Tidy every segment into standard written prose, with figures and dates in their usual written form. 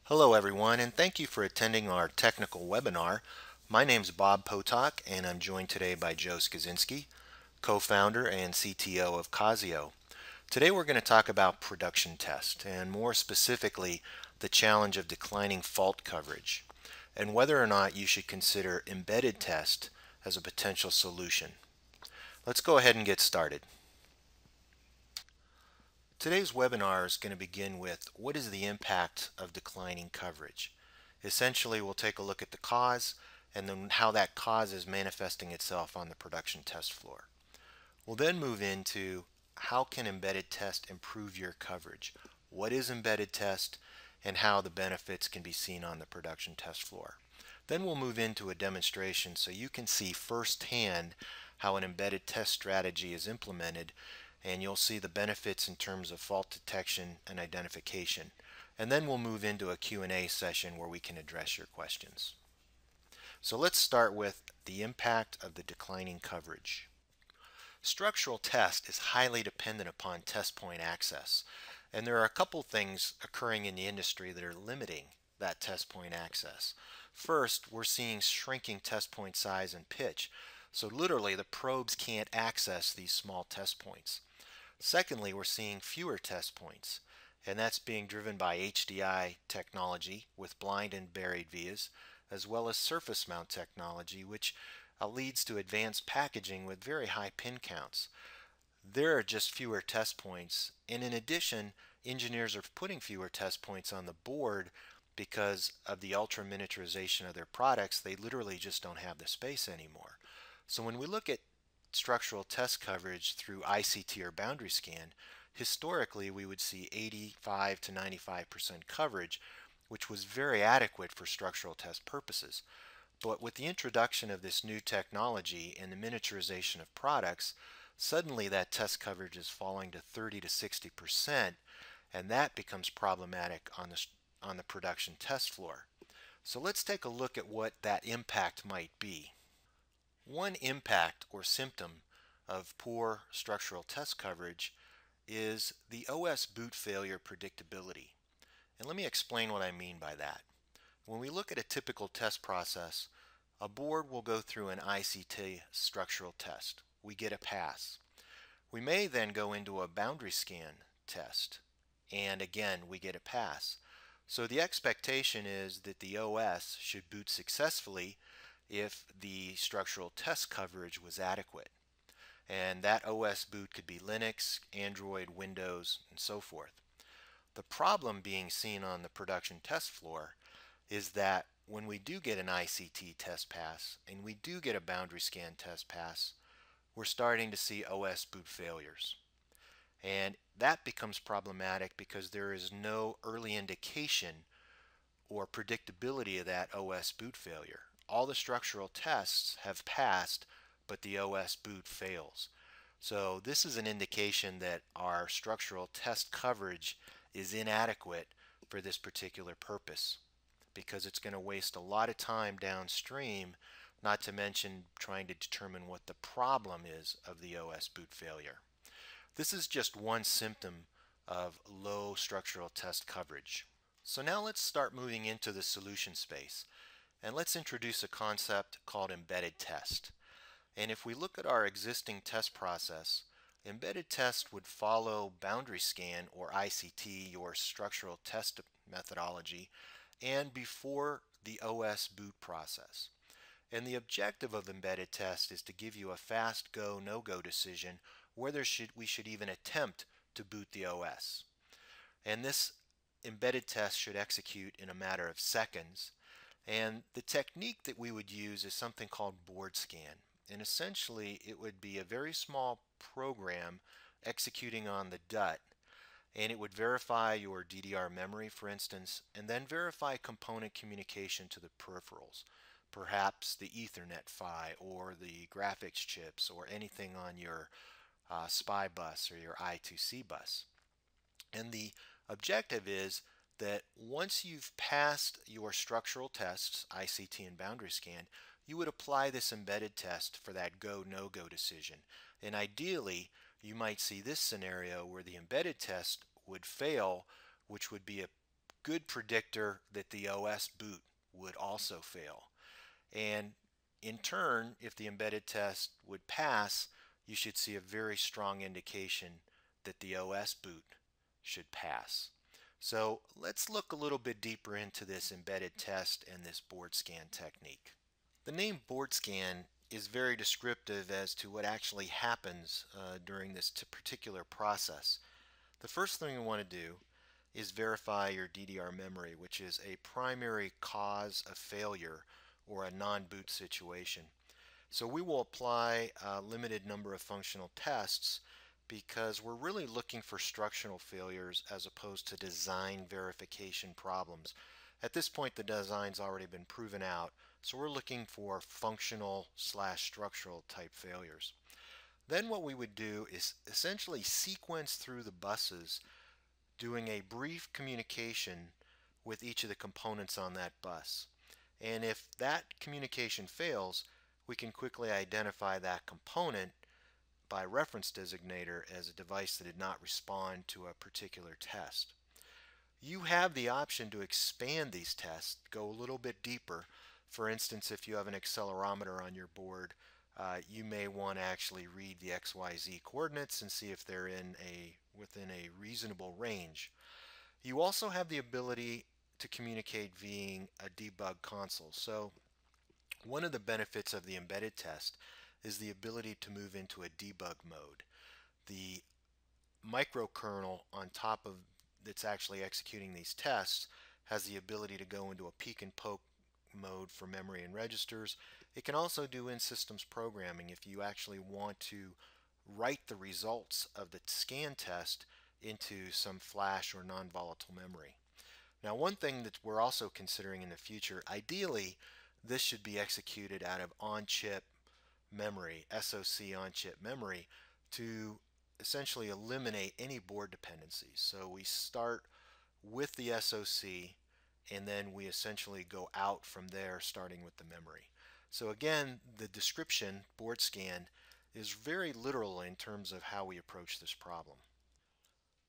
Hello everyone, and thank you for attending our technical webinar. My name is Bob Potok, and I'm joined today by Joe Skaczynski, co-founder and CTO of Casio. Today we're going to talk about production test, and more specifically, the challenge of declining fault coverage, and whether or not you should consider embedded test as a potential solution. Let's go ahead and get started. Today's webinar is going to begin with what is the impact of declining coverage. Essentially, we'll take a look at the cause and then how that cause is manifesting itself on the production test floor. We'll then move into how can embedded test improve your coverage, what is embedded test, and how the benefits can be seen on the production test floor. Then we'll move into a demonstration so you can see firsthand how an embedded test strategy is implemented, and you'll see the benefits in terms of fault detection and identification. And then we'll move into a Q&A session where we can address your questions. So let's start with the impact of the declining coverage. Structural test is highly dependent upon test point access, and there are a couple things occurring in the industry that are limiting that test point access. First, we're seeing shrinking test point size and pitch, so literally the probes can't access these small test points. Secondly, we're seeing fewer test points, and that's being driven by HDI technology with blind and buried vias, as well as surface mount technology, which leads to advanced packaging with very high pin counts. There are just fewer test points, and in addition, engineers are putting fewer test points on the board because of the ultra miniaturization of their products. They literally just don't have the space anymore. So when we look at structural test coverage through ICT or boundary scan, historically we would see 85 to 95% coverage, which was very adequate for structural test purposes. But with the introduction of this new technology and the miniaturization of products, suddenly that test coverage is falling to 30 to 60%, and that becomes problematic on the production test floor. So let's take a look at what that impact might be. One impact or symptom of poor structural test coverage is the OS boot failure predictability. And let me explain what I mean by that. When we look at a typical test process, a board will go through an ICT structural test. We get a pass. We may then go into a boundary scan test, and again we get a pass. So the expectation is that the OS should boot successfully if the structural test coverage was adequate. And that OS boot could be Linux, Android, Windows, and so forth. The problem being seen on the production test floor is that when we do get an ICT test pass and we do get a boundary scan test pass, we're starting to see OS boot failures. And that becomes problematic because there is no early indication or predictability of that OS boot failure. All the structural tests have passed, but the OS boot fails. So this is an indication that our structural test coverage is inadequate for this particular purpose, because it's going to waste a lot of time downstream, not to mention trying to determine what the problem is of the OS boot failure. This is just one symptom of low structural test coverage. So now let's start moving into the solution space, and let's introduce a concept called embedded test. And if we look at our existing test process, embedded test would follow boundary scan or ICT, your structural test methodology, and before the OS boot process. And the objective of embedded test is to give you a fast go, no-go decision whether we should even attempt to boot the OS. And this embedded test should execute in a matter of seconds. And the technique that we would use is something called board scan. And essentially it would be a very small program executing on the DUT, and it would verify your DDR memory, for instance, and then verify component communication to the peripherals, perhaps the Ethernet PHY or the graphics chips or anything on your SPI bus or your I2C bus. And the objective is that once you've passed your structural tests, ICT and boundary scan, you would apply this embedded test for that go, no-go decision. And ideally, you might see this scenario where the embedded test would fail, which would be a good predictor that the OS boot would also fail. And in turn, if the embedded test would pass, you should see a very strong indication that the OS boot should pass. So let's look a little bit deeper into this embedded test and this board scan technique. The name board scan is very descriptive as to what actually happens during this particular process. The first thing we want to do is verify your DDR memory, which is a primary cause of failure or a non-boot situation. So we will apply a limited number of functional tests because we're really looking for structural failures as opposed to design verification problems. At this point, the design's already been proven out, so we're looking for functional/structural type failures. Then what we would do is essentially sequence through the buses, doing a brief communication with each of the components on that bus. And if that communication fails, we can quickly identify that component by reference designator as a device that did not respond to a particular test. You have the option to expand these tests, go a little bit deeper. For instance, if you have an accelerometer on your board, you may want to actually read the XYZ coordinates and see if they're within a reasonable range. You also have the ability to communicate via a debug console. So one of the benefits of the embedded test is the ability to move into a debug mode. The microkernel on top of that's actually executing these tests has the ability to go into a peek and poke mode for memory and registers. It can also do in-systems programming if you actually want to write the results of the scan test into some flash or non-volatile memory. Now, one thing that we're also considering in the future, ideally this should be executed out of on-chip memory, SoC on-chip memory, to essentially eliminate any board dependencies. So we start with the SoC and then we essentially go out from there starting with the memory. So again, the description, board scan, is very literal in terms of how we approach this problem.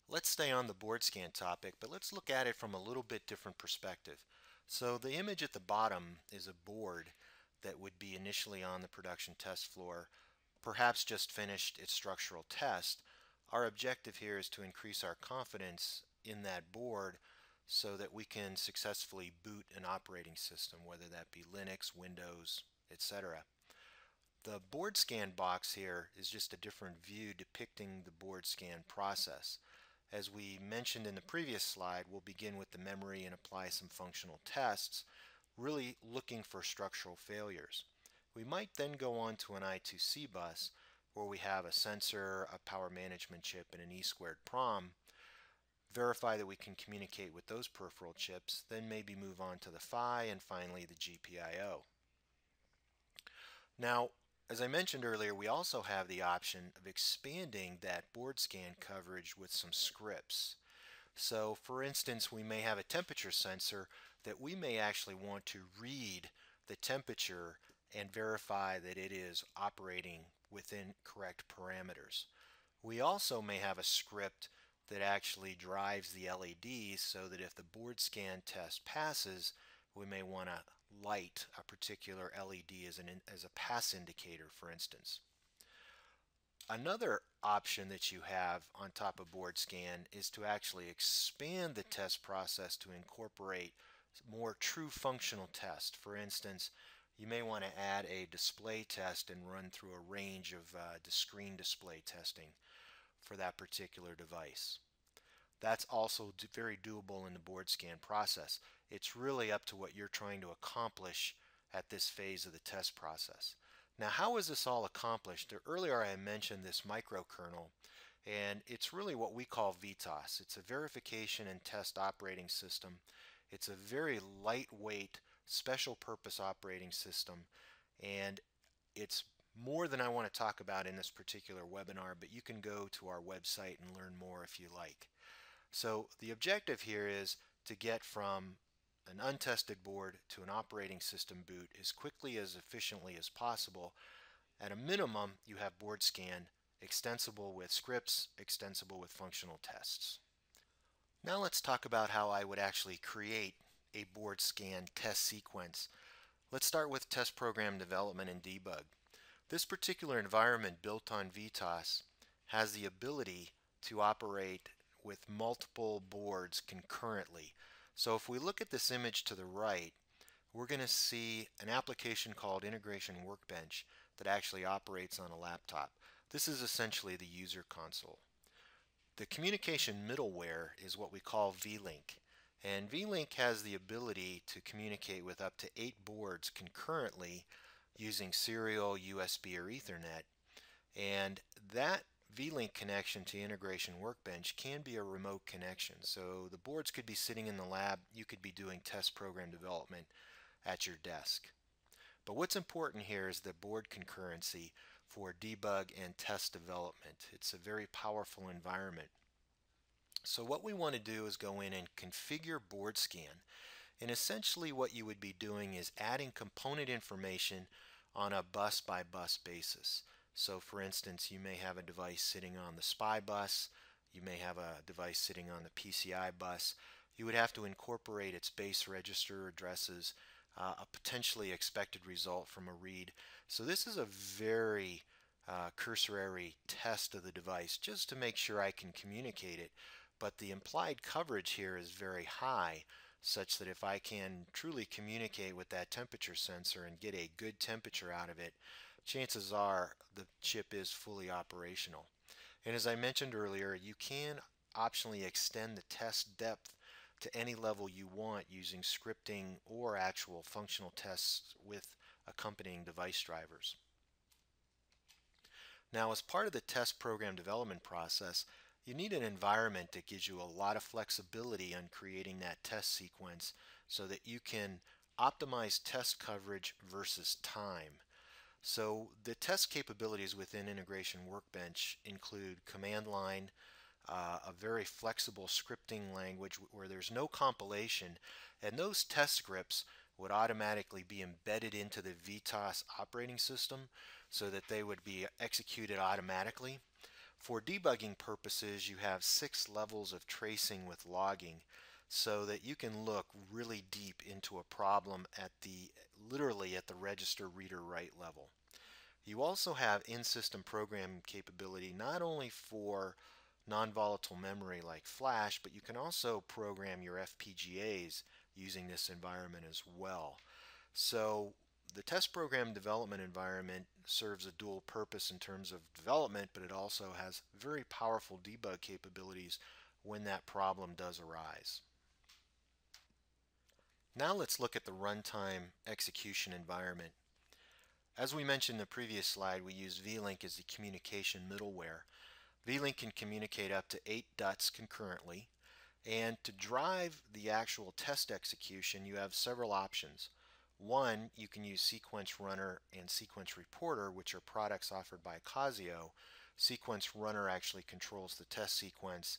Let's stay on the board scan topic, but let's look at it from a little bit different perspective. So the image at the bottom is a board that would be initially on the production test floor, perhaps just finished its structural test. Our objective here is to increase our confidence in that board so that we can successfully boot an operating system, whether that be Linux, Windows, etc. The board scan box here is just a different view depicting the board scan process. As we mentioned in the previous slide, we'll begin with the memory and apply some functional tests, really looking for structural failures. We might then go on to an I2C bus where we have a sensor, a power management chip, and an E2 PROM, verify that we can communicate with those peripheral chips, then maybe move on to the PHY, and finally the GPIO. Now, as I mentioned earlier, we also have the option of expanding that board scan coverage with some scripts. So for instance, we may have a temperature sensor that we may actually want to read the temperature and verify that it is operating within correct parameters. We also may have a script that actually drives the LEDs so that if the board scan test passes, we may want to light a particular LED as a pass indicator, for instance. Another option that you have on top of board scan is to actually expand the test process to incorporate more true functional tests. For instance, you may want to add a display test and run through a range of screen display testing for that particular device. That's also very doable in the board scan process. It's really up to what you're trying to accomplish at this phase of the test process. Now, how is this all accomplished? Earlier I mentioned this microkernel, and it's really what we call VTOS. It's a verification and test operating system. It's a very lightweight special purpose operating system, and it's more than I want to talk about in this particular webinar, but you can go to our website and learn more if you like. So the objective here is to get from an untested board to an operating system boot as quickly as efficiently as possible. At a minimum, you have board scan extensible with scripts, extensible with functional tests. Now let's talk about how I would actually create a board scan test sequence. Let's start with test program development and debug. This particular environment built on VTOS has the ability to operate with multiple boards concurrently. So if we look at this image to the right, we're going to see an application called Integration Workbench that actually operates on a laptop. This is essentially the user console. The communication middleware is what we call VLink. And VLink has the ability to communicate with up to 8 boards concurrently using serial USB or Ethernet. And that VLink connection to Integration Workbench can be a remote connection. So the boards could be sitting in the lab, you could be doing test program development at your desk. But what's important here is the board concurrency for debug and test development. It's a very powerful environment. So what we want to do is go in and configure board scan. And essentially what you would be doing is adding component information on a bus by bus basis. So for instance, you may have a device sitting on the SPI bus, you may have a device sitting on the PCI bus. You would have to incorporate its base register addresses, a potentially expected result from a read. So this is a very cursory test of the device just to make sure I can communicate it. But the implied coverage here is very high, such that if I can truly communicate with that temperature sensor and get a good temperature out of it, chances are the chip is fully operational. And as I mentioned earlier, you can optionally extend the test depth to any level you want using scripting or actual functional tests with accompanying device drivers. Now, as part of the test program development process, you need an environment that gives you a lot of flexibility on creating that test sequence so that you can optimize test coverage versus time. So the test capabilities within Integration Workbench include command line, a very flexible scripting language where there's no compilation, and those test scripts would automatically be embedded into the VTOS operating system so that they would be executed automatically. For debugging purposes, you have 6 levels of tracing with logging so that you can look really deep into a problem at literally at the register reader write level. You also have in-system program capability not only for non-volatile memory like flash, but you can also program your FPGAs using this environment as well. So the test program development environment serves a dual purpose in terms of development, but it also has very powerful debug capabilities when that problem does arise. Now let's look at the runtime execution environment. As we mentioned in the previous slide, we use VLink as the communication middleware. VLink can communicate up to 8 DUTs concurrently, and to drive the actual test execution you have several options. One, you can use Sequence Runner and Sequence Reporter, which are products offered by Casio. Sequence Runner actually controls the test sequence.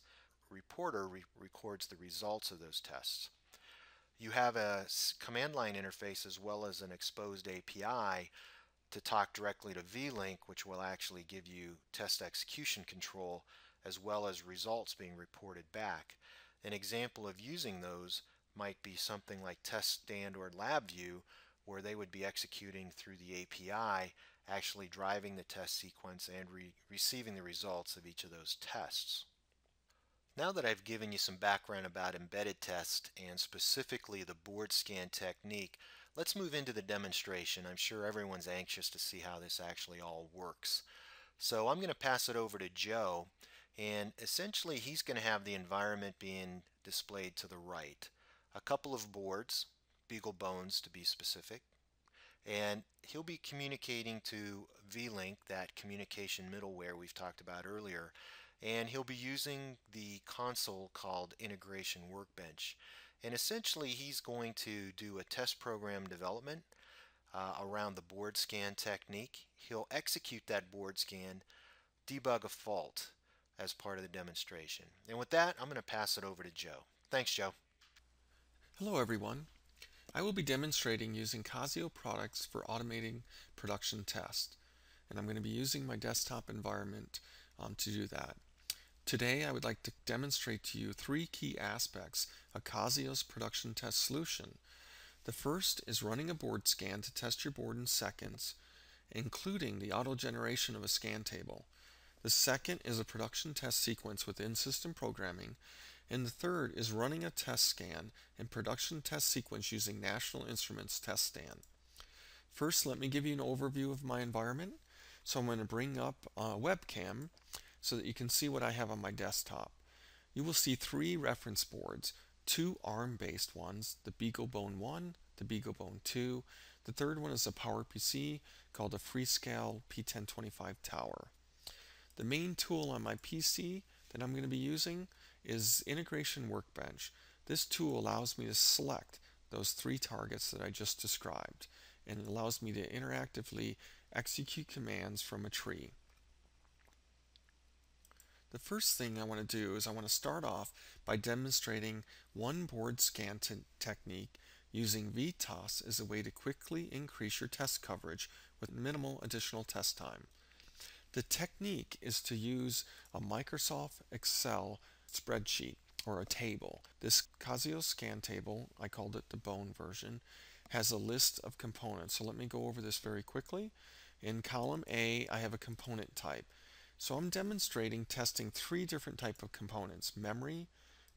Reporter records the results of those tests. You have a command line interface as well as an exposed API to talk directly to VLink, which will actually give you test execution control as well as results being reported back. An example of using those might be something like Test Stand or LabVIEW, where they would be executing through the API, actually driving the test sequence and receiving the results of each of those tests. Now that I've given you some background about embedded test and specifically the board scan technique, let's move into the demonstration. I'm sure everyone's anxious to see how this actually all works. So I'm going to pass it over to Joe, and essentially he's going to have the environment being displayed to the right. A couple of boards, Beagle Bones to be specific, and he'll be communicating to VLink, that communication middleware we've talked about earlier, and he'll be using the console called Integration Workbench. And essentially he's going to do a test program development around the board scan technique. He'll execute that board scan, debug a fault as part of the demonstration. And with that, I'm going to pass it over to Joe. Thanks, Joe. Hello everyone. I will be demonstrating using Casio products for automating production test, and I'm going to be using my desktop environment to do that. Today I would like to demonstrate to you three key aspects of Casio's production test solution. The first is running a board scan to test your board in seconds, including the auto-generation of a scan table. The second is a production test sequence with in-system programming, and the third is running a test scan and production test sequence using National Instruments test stand. First, let me give you an overview of my environment. So I'm going to bring up a webcam so that you can see what I have on my desktop. You will see three reference boards, two ARM-based ones, the BeagleBone 1, the BeagleBone 2. The third one is a PowerPC called a Freescale P1025 Tower. The main tool on my PC that I'm going to be using is Integration Workbench. This tool allows me to select those three targets that I just described, and it allows me to interactively execute commands from a tree. The first thing I want to do is I want to start off by demonstrating one board scan technique using VTOS as a way to quickly increase your test coverage with minimal additional test time. The technique is to use a Microsoft Excel spreadsheet or a table. This Casio scan table, I called it the bone version, has a list of components. So let me go over this very quickly. In column A, I have a component type. So I'm demonstrating testing three different types of components: memory,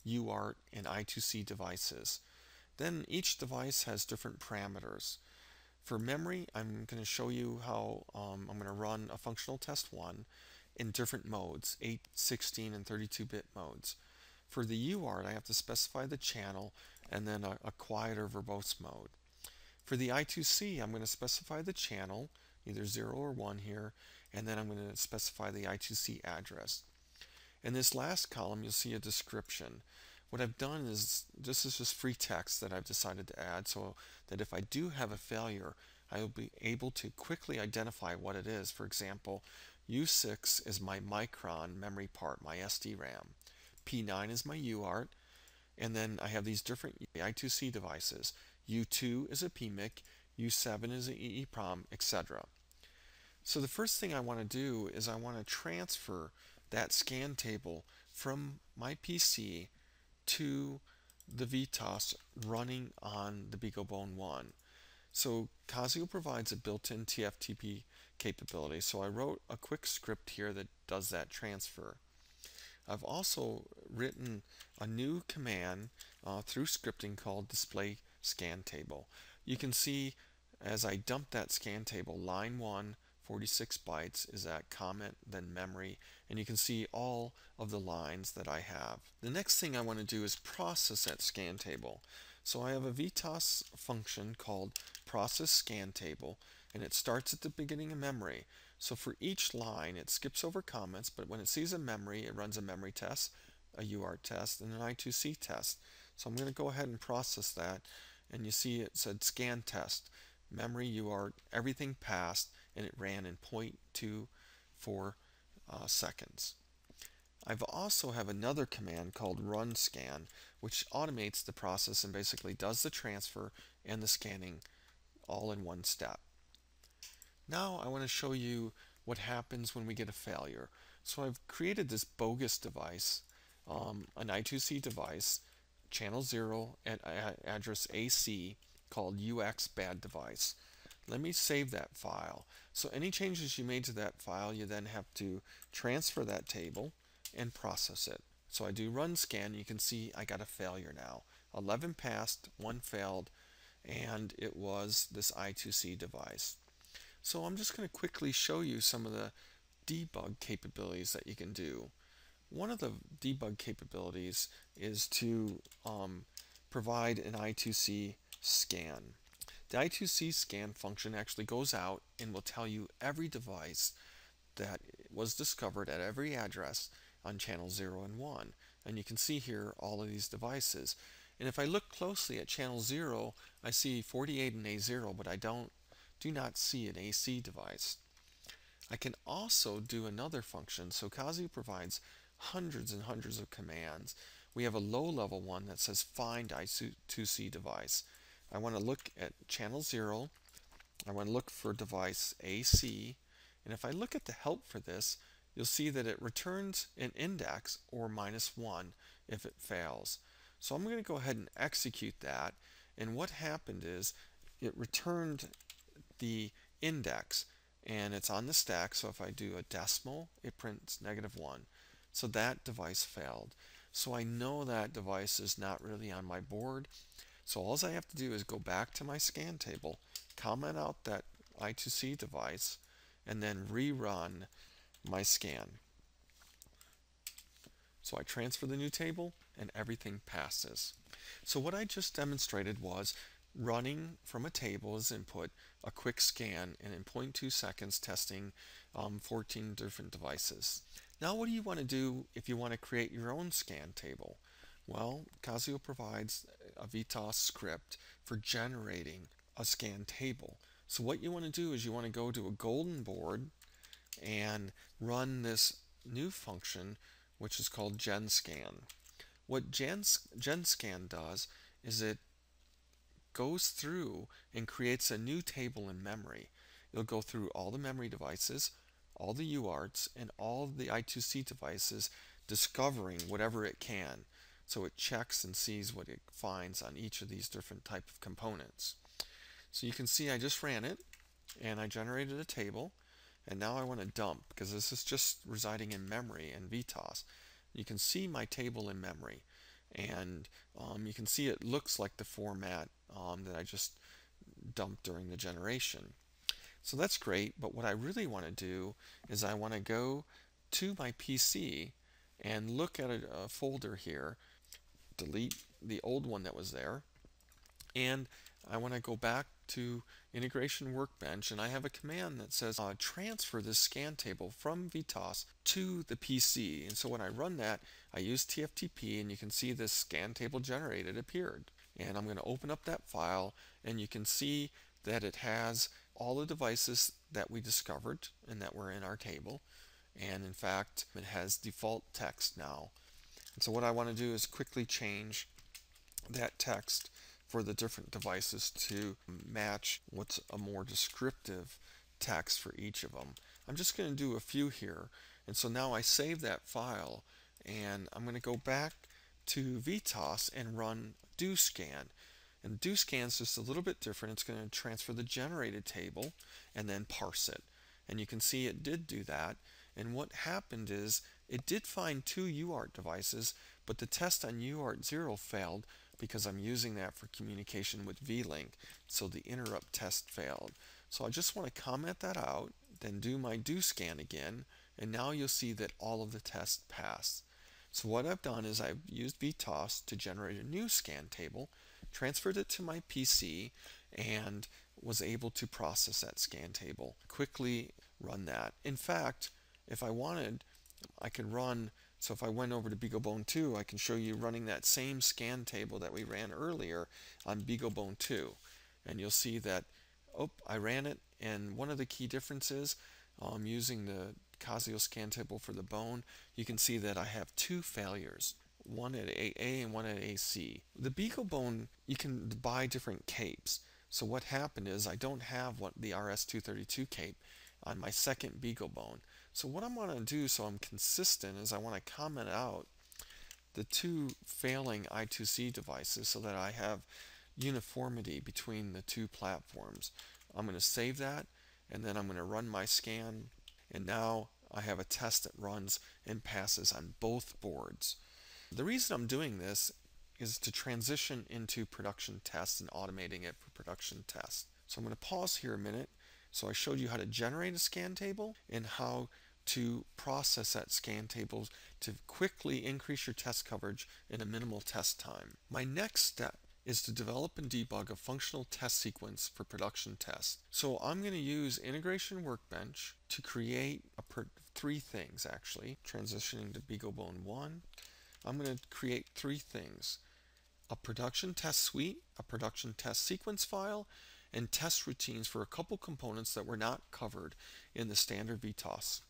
UART, and I2C devices. Then each device has different parameters. For memory, I'm going to show you how I'm going to run a functional test 1 in different modes, 8, 16, and 32-bit modes. For the UART, I have to specify the channel and then a quieter verbose mode. For the I2C, I'm going to specify the channel, either 0 or 1 here, and then I'm going to specify the I2C address. In this last column, you'll see a description. What I've done is, this is just free text that I've decided to add so that if I do have a failure, I will be able to quickly identify what it is. For example, U6 is my Micron memory part, my SDRAM. P9 is my UART, and then I have these different I2C devices. U2 is a PMIC, U7 is an EEPROM, etc. So the first thing I want to do is I want to transfer that scan table from my PC to the VTOS running on the BeagleBone 1. So Casio provides a built-in TFTP capability, so I wrote a quick script here that does that transfer. I've also written a new command through scripting called display scan table. You can see as I dump that scan table, line 1, 46 bytes is that comment, then memory, and you can see all of the lines that I have. The next thing I want to do is process that scan table. So I have a VTOS function called process scan table, and it starts at the beginning of memory. So for each line, it skips over comments, but when it sees a memory, it runs a memory test, a UART test, and an I2C test. So I'm going to go ahead and process that, and you see it said scan test. Memory, UART, everything passed, and it ran in 0.24 seconds. I've also have another command called run scan, which automates the process and basically does the transfer and the scanning all in one step. Now I want to show you what happens when we get a failure. So I've created this bogus device, an I2C device, channel 0 at address AC, called UX bad device. Let me save that file. So any changes you made to that file, you then have to transfer that table and process it. So I do run scan. You can see I got a failure now. 11 passed, 1 failed, and it was this I2C device. So I'm just going to quickly show you some of the debug capabilities that you can do. One of the debug capabilities is to provide an I2C scan. The I2C scan function actually goes out and will tell you every device that was discovered at every address on channel 0 and 1. And you can see here all of these devices. And if I look closely at channel 0, I see 48 and A0, but I do not see an AC device. I can also do another function. So Casio provides hundreds and hundreds of commands. We have a low-level one that says find I2C device. I want to look at channel 0. I want to look for device AC. And if I look at the help for this, you'll see that it returns an index or -1 if it fails. So I'm going to go ahead and execute that. And what happened is it returned the index and it's on the stack. So if I do a decimal, it prints -1. So that device failed. So I know that device is not really on my board. So all I have to do is go back to my scan table, comment out that I2C device, and then rerun my scan. So I transfer the new table and everything passes. So what I just demonstrated was running from a table as input, a quick scan, and in 0.2 seconds testing 14 different devices. Now what do you want to do if you want to create your own scan table? Well, Casio provides a VTOS script for generating a scan table. So what you want to do is you want to go to a golden board and run this new function, which is called GenScan. What GenScan does is it goes through and creates a new table in memory. It'll go through all the memory devices, all the UARTs, and all the I2C devices, discovering whatever it can. So it checks and sees what it finds on each of these different type of components. So you can see I just ran it and I generated a table, and now I want to dump because this is just residing in memory in VTOS. You can see my table in memory, and you can see it looks like the format that I just dumped during the generation. So that's great, but what I really want to do is I want to go to my PC and look at a folder here, delete the old one that was there, and I want to go back to Integration Workbench, and I have a command that says transfer this scan table from VTOS to the PC. And so when I run that, I use TFTP, and you can see this scan table generated appeared. And I'm going to open up that file, and you can see that it has all the devices that we discovered and that were in our table. And in fact, it has default text now. And so what I want to do is quickly change that text for the different devices to match what's a more descriptive text for each of them. I'm just going to do a few here. And so now I save that file, and I'm going to go back to VTOS and run DoScan. And DoScan is just a little bit different. It's going to transfer the generated table and then parse it. And you can see it did do that. And what happened is it did find 2 UART devices, but the test on UART 0 failed because I'm using that for communication with VLink. So the interrupt test failed. So I just want to comment that out, then do my DoScan again, and now you'll see that all of the tests pass. So what I've done is I've used VTOS to generate a new scan table, transferred it to my PC, and was able to process that scan table. Quickly run that. In fact, if I wanted, I could run, so if I went over to BeagleBone 2, I can show you running that same scan table that we ran earlier on BeagleBone 2. And you'll see that, oh, I ran it, and one of the key differences using the Casio scan table for the bone, you can see that I have 2 failures, one at AA and one at AC. The BeagleBone, you can buy different capes. So what happened is I don't have the RS-232 cape on my second BeagleBone. So what I'm going to do so I'm consistent is I want to comment out the 2 failing I2C devices so that I have uniformity between the 2 platforms. I'm going to save that, and then I'm going to run my scan, and now I have a test that runs and passes on both boards. The reason I'm doing this is to transition into production tests and automating it for production tests. So I'm going to pause here a minute. So I showed you how to generate a scan table and how to process that scan table to quickly increase your test coverage in a minimal test time. My next step is to develop and debug a functional test sequence for production tests. So I'm going to use Integration Workbench to create 3 things actually. Transitioning to BeagleBone 1, I'm going to create 3 things: a production test suite, a production test sequence file, and test routines for a couple components that were not covered in the standard VTOS.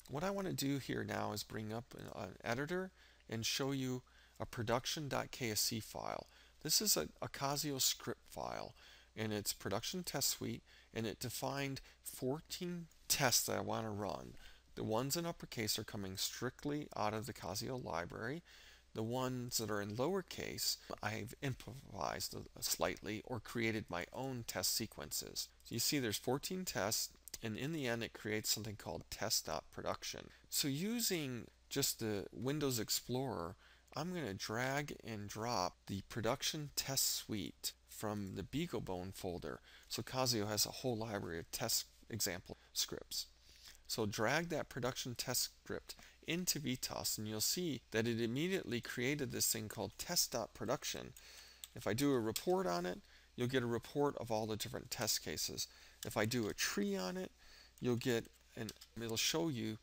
What I want to do here now is bring up an editor and show you a production.ksc file. This is a Casio script file, and it's production test suite, and it defined 14 tests that I want to run. The ones in uppercase are coming strictly out of the Casio library. The ones that are in lowercase, I've improvised slightly or created my own test sequences. So you see there's 14 tests, and in the end it creates something called test.production. So using just the Windows Explorer, I'm going to drag and drop the production test suite from the BeagleBone folder. So Casio has a whole library of test example scripts. So drag that production test script into VTOS and you'll see that it immediately created this thing called test.production. If I do a report on it, you'll get a report of all the different test cases. If I do a tree on it, you'll get it'll show you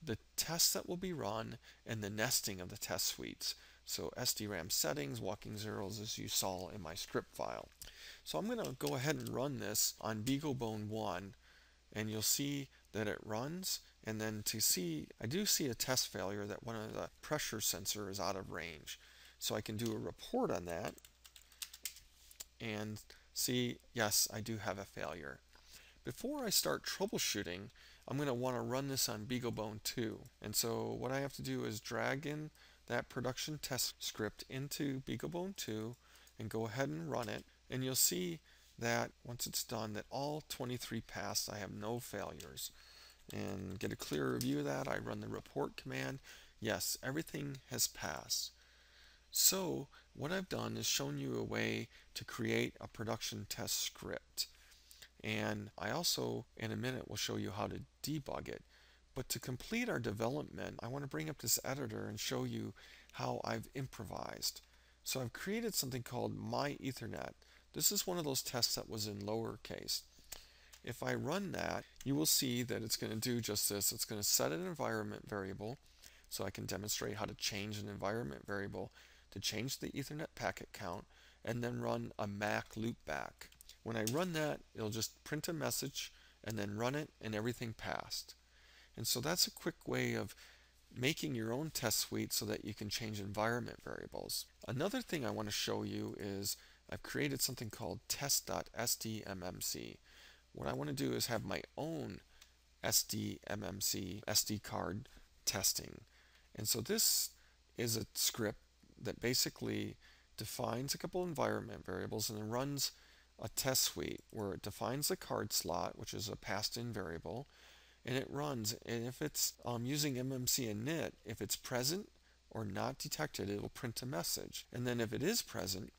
the tests that will be run and the nesting of the test suites. So SDRAM settings, walking zeros, as you saw in my script file. So I'm going to go ahead and run this on BeagleBone 1, and you'll see that it runs. And then I do see a test failure that one of the pressure sensor is out of range. So I can do a report on that and see, yes, I do have a failure. Before I start troubleshooting, I'm going to want to run this on BeagleBone 2. And so what I have to do is drag in that production test script into BeagleBone 2 and go ahead and run it. And you'll see that once it's done, that all 23 passed. I have no failures. And get a clearer view of that, I run the report command. Yes, everything has passed. So what I've done is shown you a way to create a production test script. And I also, in a minute, will show you how to debug it. But to complete our development, I want to bring up this editor and show you how I've improvised. So I've created something called My Ethernet. This is one of those tests that was in lowercase. If I run that, you will see that it's going to do just this. It's going to set an environment variable, so I can demonstrate how to change an environment variable to change the Ethernet packet count, and then run a MAC loopback. When I run that, it'll just print a message and then run it, and everything passed. And so that's a quick way of making your own test suite so that you can change environment variables. Another thing I want to show you is I've created something called test.sdmmc. What I want to do is have my own SDMMC SD card testing. And so this is a script that basically defines a couple environment variables and then runs a test suite where it defines the card slot, which is a passed-in variable, and it runs. And if it's using MMC and init, if it's present or not detected, it'll print a message. And then if it is present,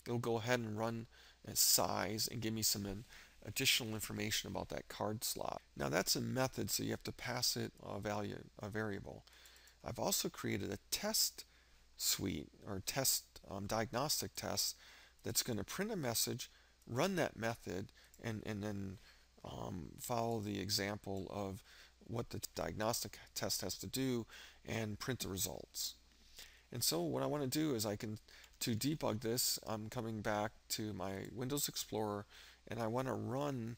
it'll go ahead and run a size and give me some additional information about that card slot. Now that's a method, so you have to pass it a variable. I've also created a test suite or test diagnostic test that's going to print a message, run that method, and then follow the example of what the diagnostic test has to do and print the results. And so what I want to do is to debug this, I'm coming back to my Windows Explorer and I want to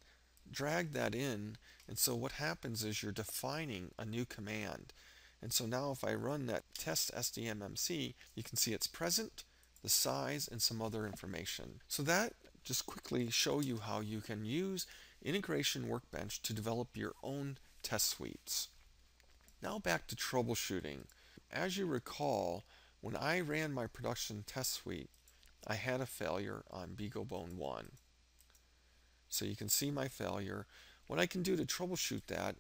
drag that in. And so what happens is you're defining a new command. And so now if I run that test SDMMC, you can see it's present, the size, and some other information. So that just quickly show you how you can use Integration Workbench to develop your own test suites. Now back to troubleshooting. As you recall, when I ran my production test suite, I had a failure on BeagleBone 1. So you can see my failure. What I can do to troubleshoot that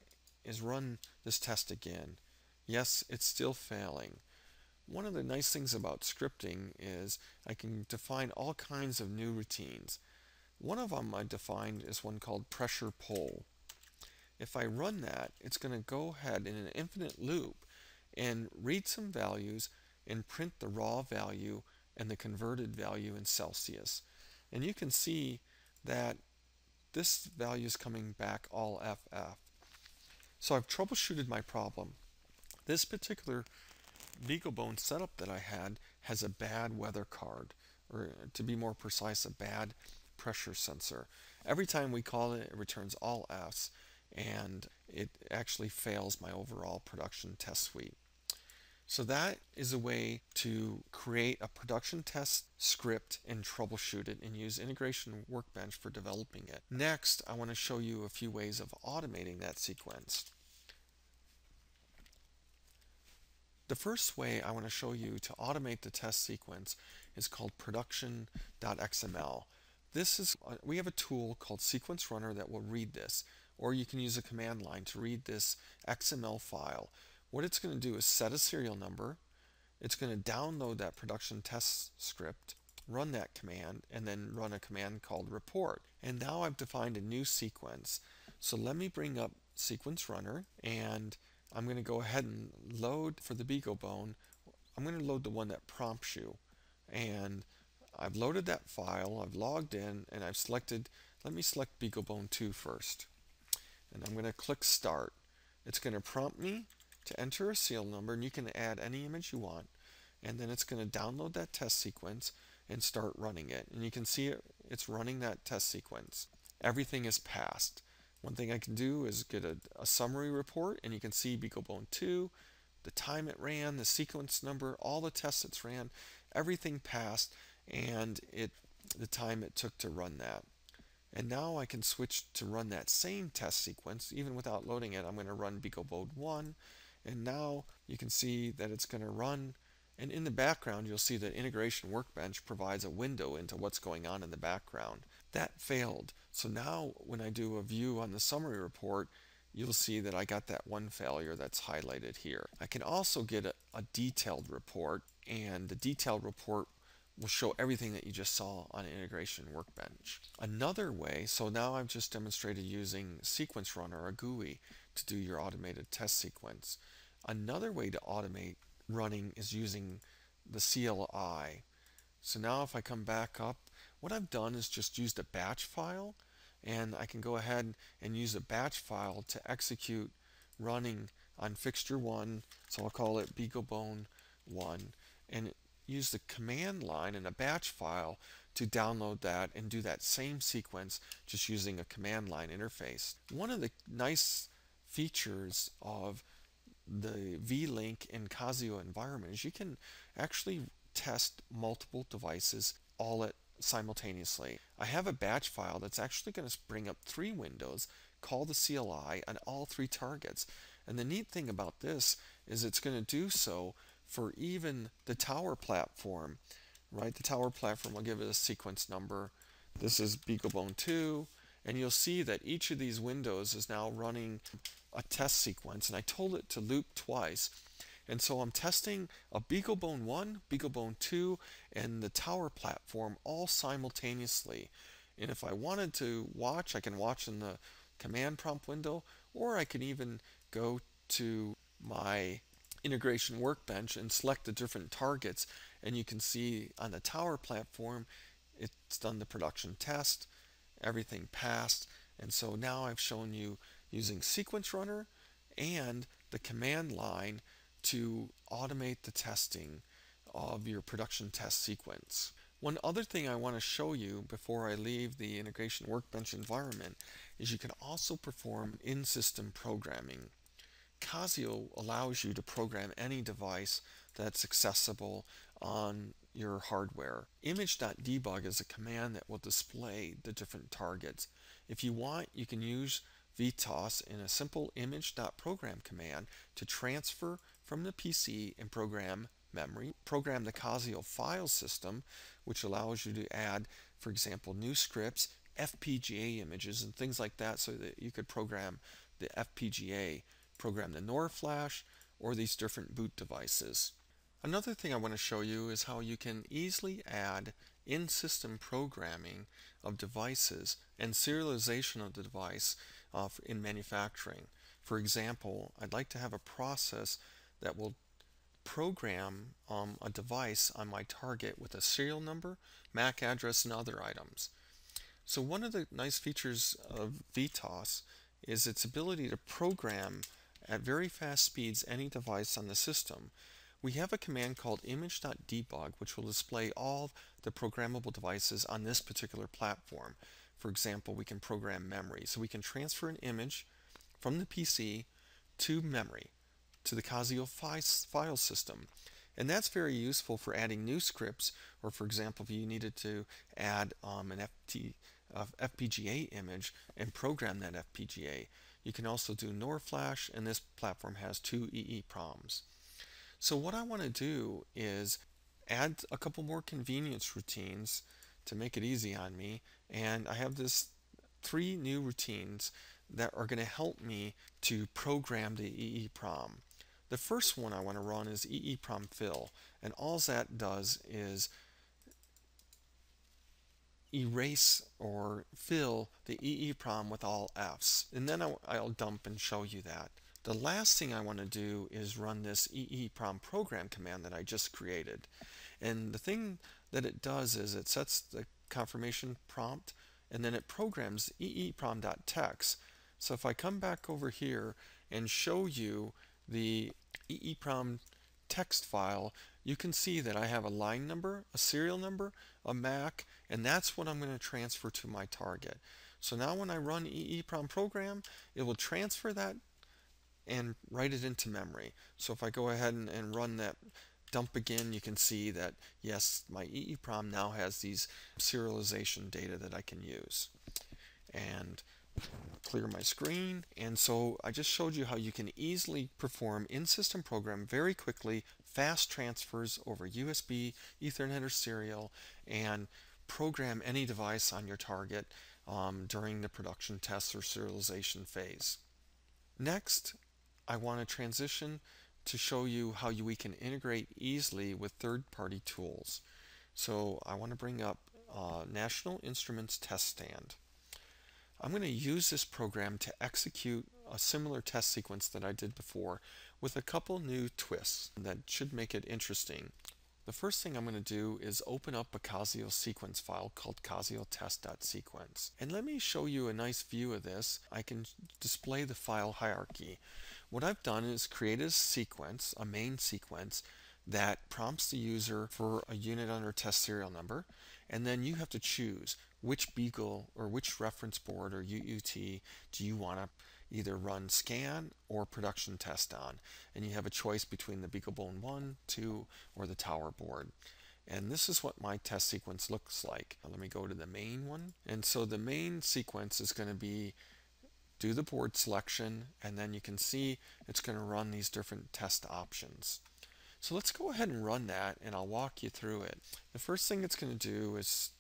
is run this test again. Yes, it's still failing. One of the nice things about scripting is I can define all kinds of new routines. One of them I defined is one called pressure pull. If I run that, it's going to go ahead in an infinite loop and read some values and print the raw value and the converted value in Celsius. And you can see that this value is coming back all FF. So I've troubleshooted my problem. This particular BeagleBone setup that I had has a bad weather card, or to be more precise, a bad pressure sensor. Every time we call it, it returns all Fs, and it actually fails my overall production test suite. So that is a way to create a production test script and troubleshoot it and use Integration Workbench for developing it. Next, I want to show you a few ways of automating that sequence. The first way I want to show you to automate the test sequence is called production.xml. We have a tool called Sequence Runner that will read this, or you can use a command line to read this XML file. What it's going to do is set a serial number. It's going to download that production test script, run that command, and then run a command called report. And now I've defined a new sequence. So let me bring up Sequence Runner, and I'm going to go ahead and load for the BeagleBone. I'm going to load the one that prompts you. And I've loaded that file, I've logged in, and I've selected, let me select BeagleBone 2 first. And I'm going to click Start. It's going to prompt me to enter a serial number, and you can add any image you want. And then it's going to download that test sequence and start running it. And you can see it's running that test sequence. Everything is passed. One thing I can do is get a summary report, and you can see BeagleBone 2, the time it ran, the sequence number, all the tests it's ran, everything passed, and the time it took to run that. And now I can switch to run that same test sequence. Even without loading it, I'm going to run BeagleBone 1, and now you can see that it's going to run. And in the background, you'll see that Integration Workbench provides a window into what's going on in the background. That failed. So now when I do a view on the summary report, you'll see that I got that one failure that's highlighted here. I can also get a detailed report, and the detailed report will show everything that you just saw on Integration Workbench. Another way, so now I've just demonstrated using Sequence Runner, a GUI, to do your automated test sequence. Another way to automate running is using the CLI. So now if I come back up, what I've done is just used a batch file, and I can go ahead and use a batch file to execute running on fixture 1, so I'll call it BeagleBone 1, and use the command line in a batch file to download that and do that same sequence just using a command line interface. One of the nice features of the V-Link and Casio environment is you can actually test multiple devices all at simultaneously. I have a batch file that's actually going to bring up 3 windows, call the CLI on all 3 targets. And the neat thing about this is it's going to do so for even the tower platform, right? The tower platform, I'll give it a sequence number. This is BeagleBone 2, and you'll see that each of these windows is now running a test sequence, and I told it to loop twice. And so I'm testing a BeagleBone 1, BeagleBone 2, and the tower platform all simultaneously. And if I wanted to watch, I can watch in the command prompt window, or I can even go to my Integration Workbench and select the different targets, and you can see on the tower platform it's done the production test, everything passed. And so now I've shown you using Sequence Runner and the command line to automate the testing of your production test sequence. One other thing I want to show you before I leave the Integration Workbench environment is you can also perform in-system programming. Casio allows you to program any device that's accessible on your hardware. Image.debug is a command that will display the different targets. If you want, you can use VTOS in a simple image.program command to transfer from the PC and program memory. Program the Casio file system, which allows you to add, for example, new scripts, FPGA images, and things like that, so that you could program the FPGA, program the NOR flash, or these different boot devices. Another thing I want to show you is how you can easily add in-system programming of devices and serialization of the device in manufacturing. For example, I'd like to have a process that will program a device on my target with a serial number, MAC address, and other items. So one of the nice features of VTOS is its ability to program at very fast speeds any device on the system. We have a command called image.debug, which will display all the programmable devices on this particular platform. For example, we can program memory. So we can transfer an image from the PC to memory, to the Casio file system. And that's very useful for adding new scripts, or for example, if you needed to add an FPGA image and program that FPGA. You can also do NOR flash, and this platform has 2 EEPROMs. So what I want to do is add a couple more convenience routines to make it easy on me. And I have this three new routines that are going to help me to program the EEPROM. The first one I want to run is EEPROM fill, and all that does is erase or fill the EEPROM with all Fs. And then I'll dump and show you that. The last thing I want to do is run this EEPROM program command that I just created. And the thing that it does is it sets the confirmation prompt and then it programs EEPROM.text. So if I come back over here and show you the EEPROM text file, you can see that I have a line number, a serial number, a MAC, and that's what I'm going to transfer to my target. So now when I run EEPROM program, it will transfer that and write it into memory. So if I go ahead and run that dump again, you can see that yes, my EEPROM now has these serialization data that I can use. And clear my screen. And so I just showed you how you can easily perform in-system program very quickly, fast transfers over USB, Ethernet, or serial, and program any device on your target during the production tests or serialization phase. Next, I want to transition to show you how we can integrate easily with third-party tools. So I want to bring up National Instruments Test Stand. I'm going to use this program to execute a similar test sequence that I did before with a couple new twists that should make it interesting. The first thing I'm going to do is open up a Casio sequence file called casiotest.sequence. And let me show you a nice view of this. I can display the file hierarchy. What I've done is created a sequence, a main sequence, that prompts the user for a unit under test serial number, and then you have to choose which Beagle or which reference board or UUT do you want to either run scan or production test on. And you have a choice between the BeagleBone 1, 2, or the Tower board. And this is what my test sequence looks like. Now let me go to the main one. And so the main sequence is going to be do the board selection, and then you can see it's going to run these different test options. So let's go ahead and run that, and I'll walk you through it. The first thing it's going to do is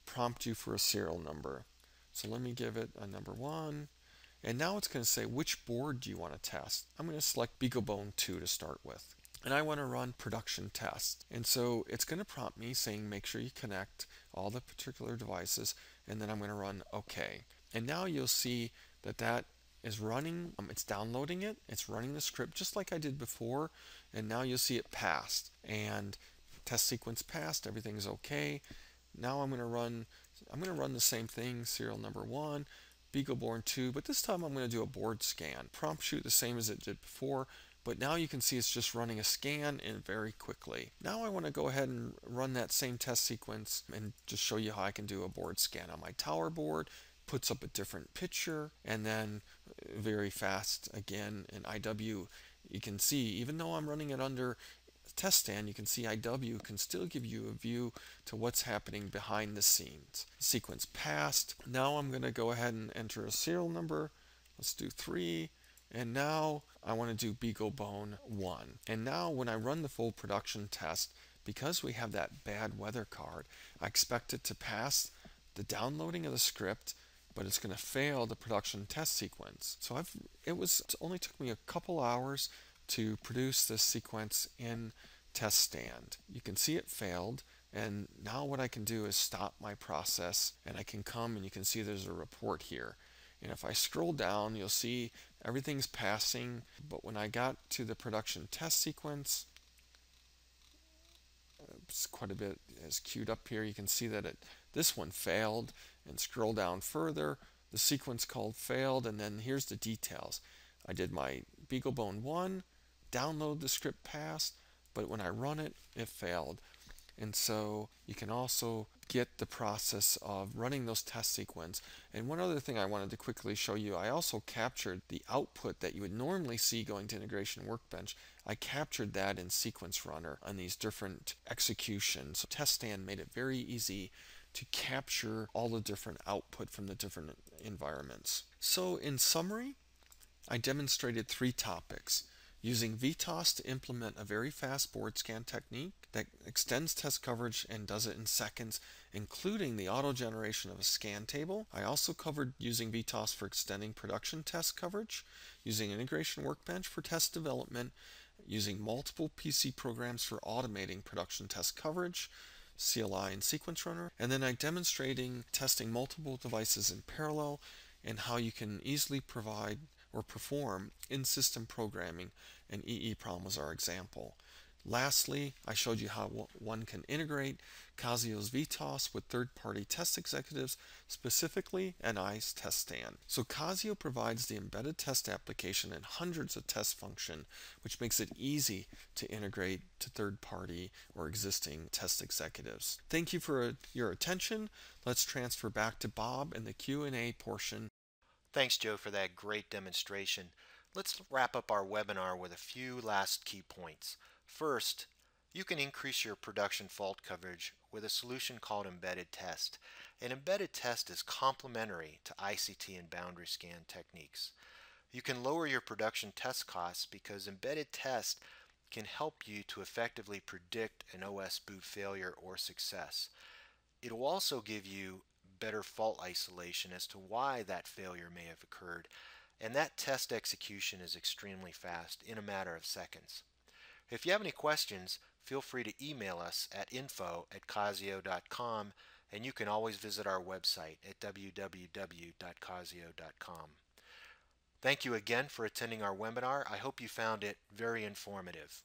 prompt you for a serial number. So let me give it a number 1. And now it's going to say which board do you want to test. I'm going to select BeagleBone 2 to start with. And I want to run production test. And so it's going to prompt me saying make sure you connect all the particular devices, and then I'm going to run OK. And now you'll see that that is running, it's downloading it, it's running the script just like I did before, and now you'll see it passed. And test sequence passed, everything's okay. Now I'm going to run the same thing, serial number 1, BeagleBone 2, but this time I'm going to do a board scan. Prompt shoot the same as it did before, but now you can see it's just running a scan and very quickly. Now I want to go ahead and run that same test sequence and just show you how I can do a board scan on my Tower board. Puts up a different picture, and then very fast again in IW. You can see, even though I'm running it under test stand, you can see IW can still give you a view to what's happening behind the scenes. Sequence passed. Now I'm going to go ahead and enter a serial number. Let's do 3. And now I want to do BeagleBone 1. And now when I run the full production test, because we have that bad weather card, I expect it to pass the downloading of the script, but it's going to fail the production test sequence. So it only took me a couple hours to produce this sequence in test stand. You can see it failed, and now what I can do is stop my process, and I can come and you can see there's a report here. And if I scroll down, you'll see everything's passing, but when I got to the production test sequence, quite a bit is queued up here. You can see that this one failed, and scroll down further, the sequence called failed, and then here's the details. I did my BeagleBone 1, download the script passed, but when I run it, it failed. And so you can also get the process of running those test sequence. And one other thing I wanted to quickly show you, I also captured the output that you would normally see going to Integration Workbench. I captured that in Sequence Runner on these different executions. So Test Stand made it very easy to capture all the different output from the different environments. So in summary, I demonstrated 3 topics. Using VTOS to implement a very fast board scan technique that extends test coverage and does it in seconds, including the auto generation of a scan table. I also covered using VTOS for extending production test coverage, using Integration Workbench for test development, using multiple PC programs for automating production test coverage, CLI and Sequence Runner, and then I demonstrating testing multiple devices in parallel and how you can easily provide or perform in-system programming, and EEPROM was our example. Lastly, I showed you how one can integrate Casio's VTOS with third-party test executives, specifically NI's test stand. So Casio provides the embedded test application and hundreds of test functions, which makes it easy to integrate to third-party or existing test executives. Thank you for your attention. Let's transfer back to Bob in the Q&A portion. Thanks, Joe, for that great demonstration. Let's wrap up our webinar with a few last key points. First, you can increase your production fault coverage with a solution called embedded test. An embedded test is complementary to ICT and boundary scan techniques. You can lower your production test costs because embedded test can help you to effectively predict an OS boot failure or success. It will also give you better fault isolation as to why that failure may have occurred, and that test execution is extremely fast in a matter of seconds. If you have any questions, feel free to email us at info@casio.com, and you can always visit our website at www.casio.com. Thank you again for attending our webinar. I hope you found it very informative.